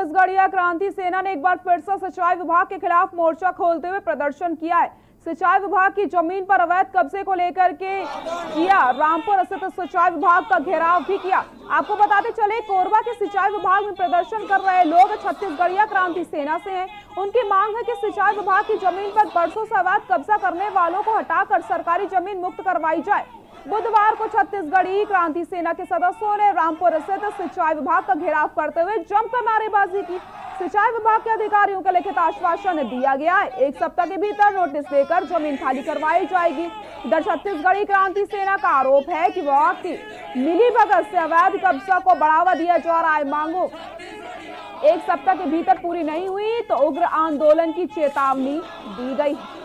छत्तीसगढ़ीय क्रांति सेना ने एक बार फिर से सिंचाई विभाग के खिलाफ मोर्चा खोलते हुए प्रदर्शन किया है। सिंचाई विभाग की जमीन पर अवैध कब्जे को लेकर के किया रामपुर स्थित सिंचाई विभाग का घेराव भी किया। आपको बताते चले, कोरबा के सिंचाई विभाग में प्रदर्शन कर रहे लोग छत्तीसगढ़ीय क्रांति सेना से हैं। उनकी मांग है कि सिंचाई विभाग की जमीन पर बरसों से अवैध कब्जा करने वालों को हटाकर सरकारी जमीन मुक्त करवाई जाए। बुधवार को छत्तीसगढ़ी क्रांति सेना के सदस्यों ने रामपुर स्थित सिंचाई विभाग का घेराव करते हुए जमकर नारेबाजी की। सिंचाई विभाग के अधिकारियों को लिखित आश्वासन दिया गया है, 1 सप्ताह के भीतर नोटिस देकर जमीन खाली करवाई जाएगी। इधर छत्तीसगढ़ी क्रांति सेना का आरोप है कि वह की मिलीभगत से अवैध कब्जा को बढ़ावा दिया जा रहा है। मांगों 1 सप्ताह के भीतर पूरी नहीं हुई तो उग्र आंदोलन की चेतावनी दी गई है।